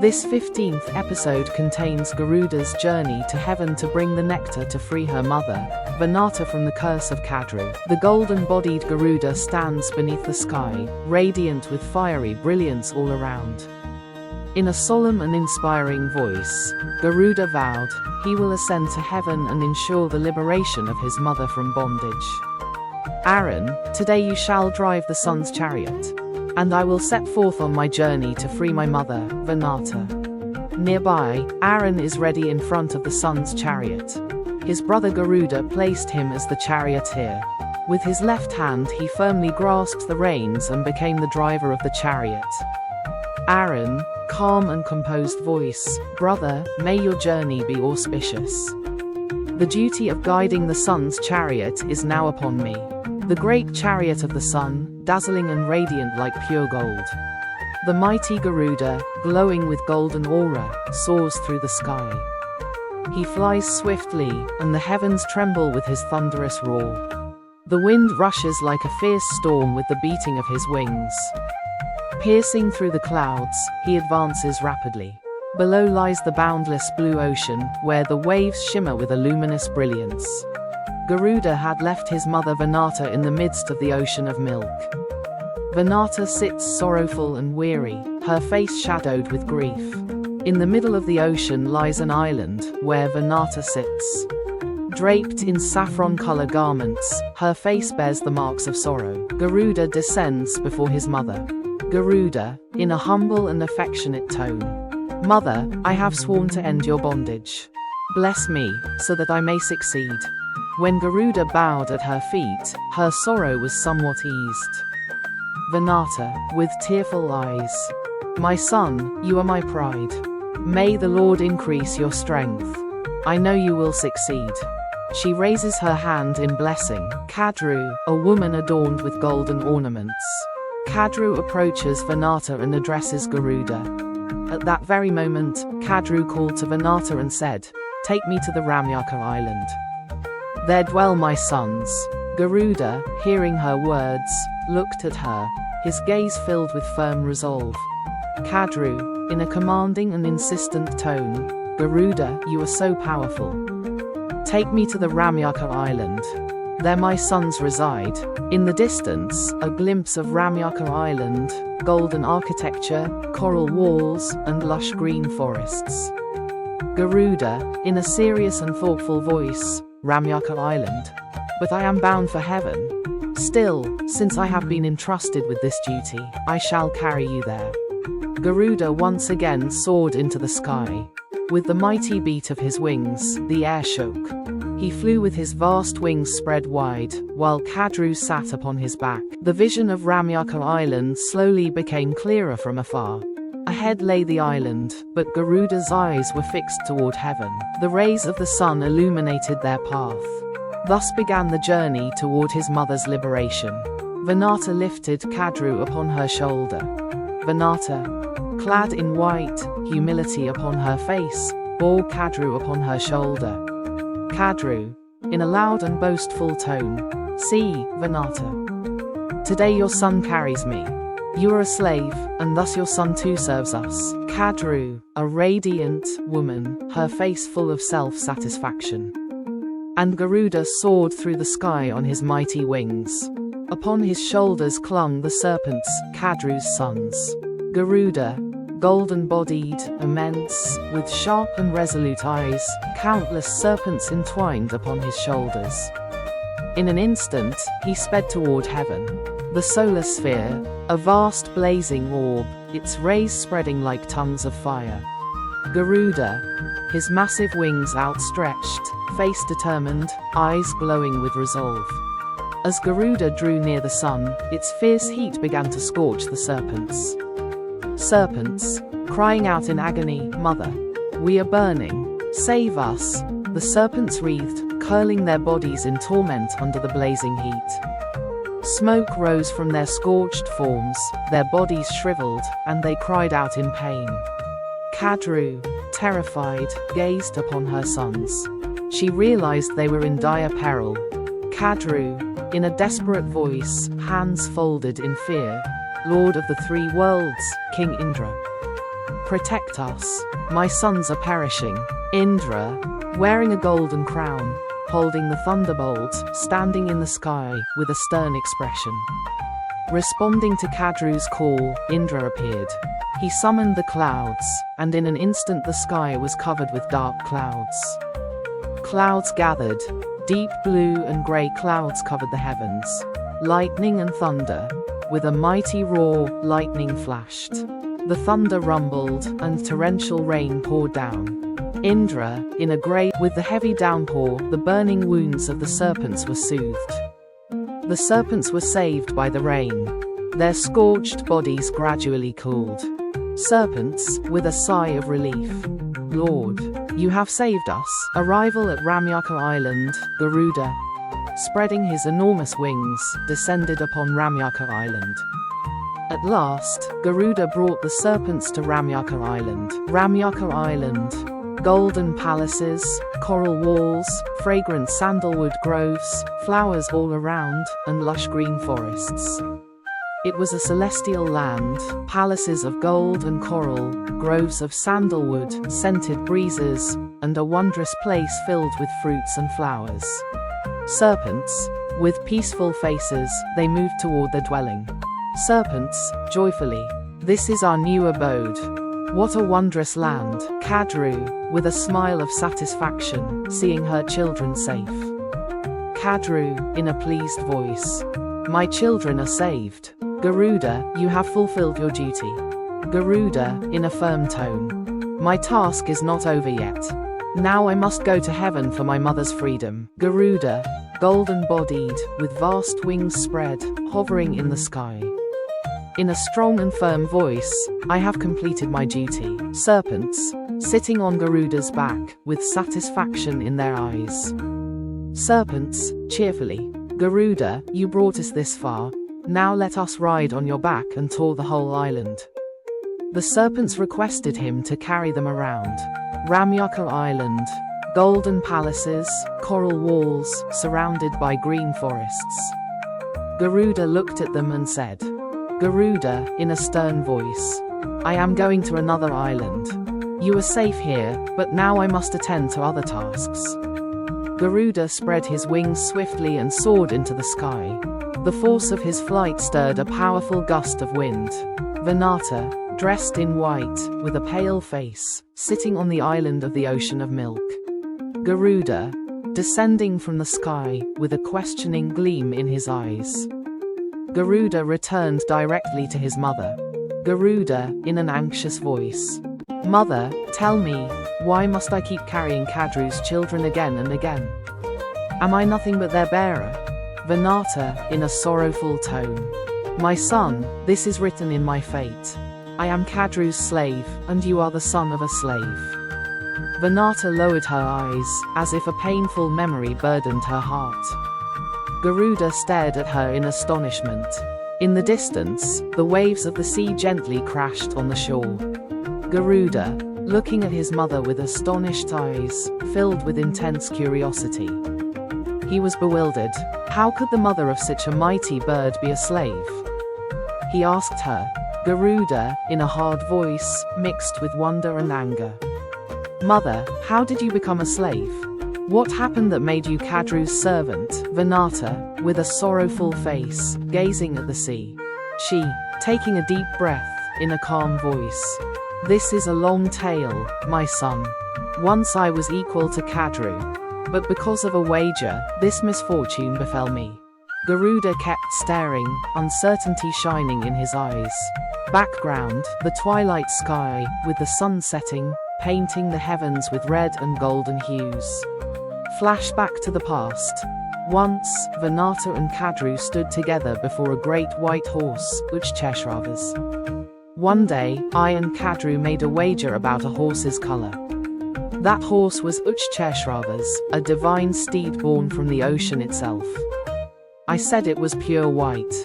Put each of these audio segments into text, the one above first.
This 15th episode contains Garuda's journey to heaven to bring the nectar to free her mother, Vinata, from the curse of Kadru. The golden-bodied Garuda stands beneath the sky, radiant with fiery brilliance all around. In a solemn and inspiring voice, Garuda vowed he will ascend to heaven and ensure the liberation of his mother from bondage. Aaron, today you shall drive the sun's chariot, and I will set forth on my journey to free my mother, Vinata. Nearby, Aaron is ready in front of the sun's chariot. His brother Garuda placed him as the charioteer. With his left hand he firmly grasped the reins and became the driver of the chariot. Aaron, calm and composed voice, brother, may your journey be auspicious. The duty of guiding the sun's chariot is now upon me. The great chariot of the sun, dazzling and radiant like pure gold. The mighty Garuda, glowing with golden aura, soars through the sky. He flies swiftly, and the heavens tremble with his thunderous roar. The wind rushes like a fierce storm with the beating of his wings. Piercing through the clouds, he advances rapidly. Below lies the boundless blue ocean, where the waves shimmer with a luminous brilliance. Garuda had left his mother Vinata in the midst of the ocean of milk. Vinata sits sorrowful and weary, her face shadowed with grief. In the middle of the ocean lies an island, where Vinata sits. Draped in saffron-color garments, her face bears the marks of sorrow. Garuda descends before his mother. Garuda, in a humble and affectionate tone. Mother, I have sworn to end your bondage. Bless me, so that I may succeed. When Garuda bowed at her feet, her sorrow was somewhat eased. Vinata, with tearful eyes. My son, you are my pride. May the Lord increase your strength. I know you will succeed. She raises her hand in blessing. Kadru, a woman adorned with golden ornaments. Kadru approaches Vinata and addresses Garuda. At that very moment, Kadru called to Vinata and said, "Take me to the Ramyaka island. There dwell my sons." Garuda, hearing her words, looked at her, his gaze filled with firm resolve. Kadru, in a commanding and insistent tone, "Garuda, you are so powerful. Take me to the Ramyaka island. There my sons reside." In the distance, a glimpse of Ramyaka island, golden architecture, coral walls, and lush green forests. Garuda, in a serious and thoughtful voice, "Ramyaka island. But I am bound for heaven. Still, since I have been entrusted with this duty, I shall carry you there." Garuda once again soared into the sky. With the mighty beat of his wings, the air shook. He flew with his vast wings spread wide, while Kadru sat upon his back. The vision of Ramyaka island slowly became clearer from afar. Ahead lay the island, but Garuda's eyes were fixed toward heaven. The rays of the sun illuminated their path. Thus began the journey toward his mother's liberation. Vinata lifted Kadru upon her shoulder. Vinata, clad in white, humility upon her face, bore Kadru upon her shoulder. Kadru, in a loud and boastful tone, "See, Vinata. Today your son carries me. You are a slave, and thus your son too serves us." Kadru, a radiant woman, her face full of self-satisfaction. And Garuda soared through the sky on his mighty wings. Upon his shoulders clung the serpents, Kadru's sons. Garuda, golden-bodied, immense, with sharp and resolute eyes, countless serpents entwined upon his shoulders. In an instant, he sped toward heaven. The solar sphere, a vast blazing orb, its rays spreading like tongues of fire. Garuda, his massive wings outstretched, face determined, eyes glowing with resolve. As Garuda drew near the sun, its fierce heat began to scorch the serpents. Serpents, crying out in agony, "Mother, we are burning. Save us." The serpents wreathed, curling their bodies in torment under the blazing heat. Smoke rose from their scorched forms, their bodies shriveled, and they cried out in pain. Kadru, terrified, gazed upon her sons. She realized they were in dire peril. Kadru, in a desperate voice, hands folded in fear, "Lord of the three worlds, King Indra, Protect us. My sons are perishing. Indra, wearing a golden crown, holding the thunderbolt, standing in the sky with a stern expression. Responding to Kadru's call, Indra appeared. He summoned the clouds, and in an instant the sky was covered with dark clouds. Clouds gathered. Deep blue and grey clouds covered the heavens. Lightning and thunder. With a mighty roar, lightning flashed. The thunder rumbled, and torrential rain poured down. Indra, in a grey, with the heavy downpour, the burning wounds of the serpents were soothed. The serpents were saved by the rain. Their scorched bodies gradually cooled. Serpents, with a sigh of relief. Lord, you have saved us. Arrival at Ramyaka Island, Garuda, spreading his enormous wings, descended upon Ramyaka Island. At last, Garuda brought the serpents to Ramyaka Island. Ramyaka Island. Golden palaces, coral walls, fragrant sandalwood groves, flowers all around, and lush green forests. It was a celestial land, palaces of gold and coral, groves of sandalwood, scented breezes, and a wondrous place filled with fruits and flowers. Serpents, with peaceful faces, they moved toward their dwelling. Serpents, joyfully, this is our new abode. What a wondrous land. Kadru, with a smile of satisfaction, seeing her children safe. Kadru, in a pleased voice, my children are saved. Garuda, you have fulfilled your duty. Garuda, in a firm tone, my task is not over yet. Now I must go to heaven for my mother's freedom. Garuda, golden-bodied, with vast wings spread, hovering in the sky. In a strong and firm voice, I have completed my duty. Serpents, sitting on Garuda's back, with satisfaction in their eyes. Serpents, cheerfully, Garuda, you brought us this far. Now let us ride on your back and tour the whole island. The serpents requested him to carry them around. Ramyaka Island. Golden palaces, coral walls, surrounded by green forests. Garuda looked at them and said, Garuda, in a stern voice, I am going to another island. You are safe here, but now I must attend to other tasks. Garuda spread his wings swiftly and soared into the sky. The force of his flight stirred a powerful gust of wind. Vinata, dressed in white, with a pale face, sitting on the island of the ocean of milk. Garuda, descending from the sky, with a questioning gleam in his eyes. Garuda returned directly to his mother. Garuda, in an anxious voice, Mother, tell me, why must I keep carrying Kadru's children again and again? Am I nothing but their bearer? Vinata, in a sorrowful tone, my son, this is written in my fate. I am Kadru's slave, and you are the son of a slave. Vinata lowered her eyes, as if a painful memory burdened her heart. Garuda stared at her in astonishment. In the distance, the waves of the sea gently crashed on the shore. Garuda, looking at his mother with astonished eyes, filled with intense curiosity. He was bewildered. How could the mother of such a mighty bird be a slave? He asked her. Garuda, in a hard voice, mixed with wonder and anger. Mother, how did you become a slave? What happened that made you Kadru's servant? Vinata, with a sorrowful face, gazing at the sea. She, taking a deep breath, in a calm voice. This is a long tale, my son. Once I was equal to Kadru. But because of a wager, this misfortune befell me. Garuda kept staring, uncertainty shining in his eyes. Background, the twilight sky, with the sun setting, painting the heavens with red and golden hues. Flashback to the past. Once, Vinata and Kadru stood together before a great white horse, Uchcheshravas. One day, I and Kadru made a wager about a horse's color. That horse was Uchcheshravas, a divine steed born from the ocean itself. I said it was pure white.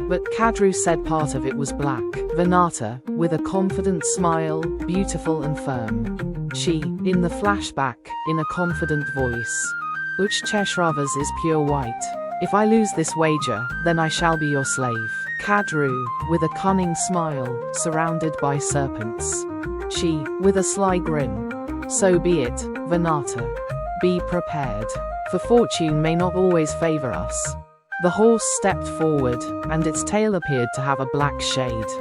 But Kadru said part of it was black. Vinata, with a confident smile, beautiful and firm. She, in the flashback, in a confident voice. Uchcheshravas is pure white. If I lose this wager, then I shall be your slave. Kadru, with a cunning smile, surrounded by serpents. She, with a sly grin. So be it, Vinata. Be prepared. For fortune may not always favor us. The horse stepped forward, and its tail appeared to have a black shade.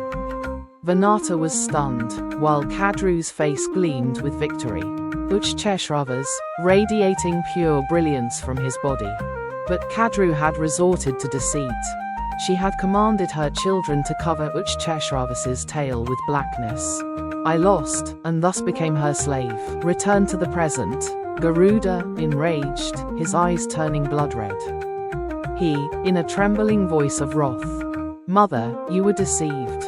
Vinata was stunned, while Kadru's face gleamed with victory. Uchcheshravas, radiating pure brilliance from his body. But Kadru had resorted to deceit. She had commanded her children to cover Uchcheshravas's tail with blackness. I lost, and thus became her slave. Return to the present. Garuda, enraged, his eyes turning blood red. He, in a trembling voice of wrath. Mother, you were deceived.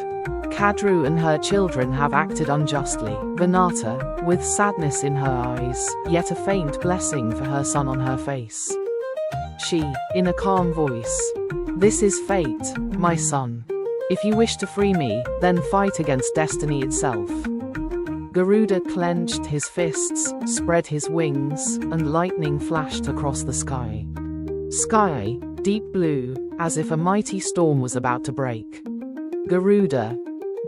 Kadru and her children have acted unjustly. Vinata, with sadness in her eyes, yet a faint blessing for her son on her face. She, in a calm voice. This is fate, my son. If you wish to free me, then fight against destiny itself. Garuda clenched his fists, spread his wings, and lightning flashed across the sky. Sky, deep blue, as if a mighty storm was about to break. Garuda,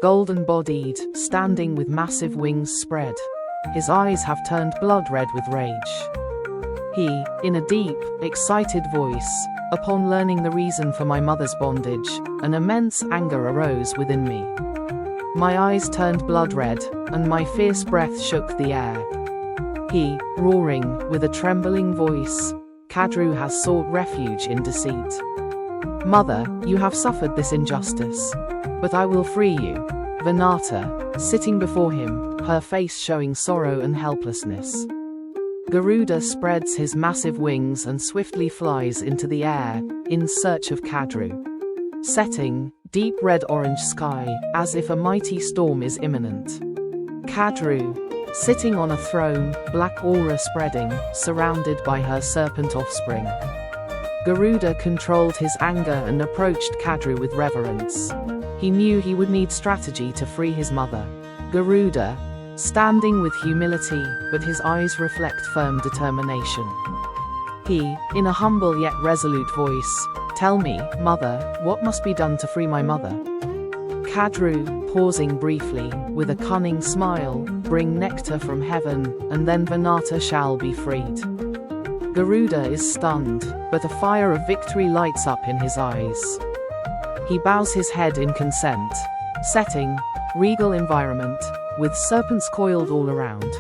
golden-bodied, standing with massive wings spread. His eyes have turned blood red with rage. He, in a deep, excited voice, upon learning the reason for my mother's bondage, an immense anger arose within me. My eyes turned blood red, and my fierce breath shook the air. He, roaring, with a trembling voice, Kadru has sought refuge in deceit. Mother, you have suffered this injustice. But I will free you. Vinata, sitting before him, her face showing sorrow and helplessness. Garuda spreads his massive wings and swiftly flies into the air, in search of Kadru. Setting, deep red-orange sky, as if a mighty storm is imminent. Kadru, sitting on a throne, black aura spreading, surrounded by her serpent offspring. Garuda controlled his anger and approached Kadru with reverence. He knew he would need strategy to free his mother. Garuda, standing with humility, but his eyes reflect firm determination. He, in a humble yet resolute voice, tell me, mother, what must be done to free my mother? Kadru, pausing briefly, with a cunning smile, bring nectar from heaven, and then Vinata shall be freed. Garuda is stunned, but a fire of victory lights up in his eyes. He bows his head in consent. Setting, regal environment, with serpents coiled all around.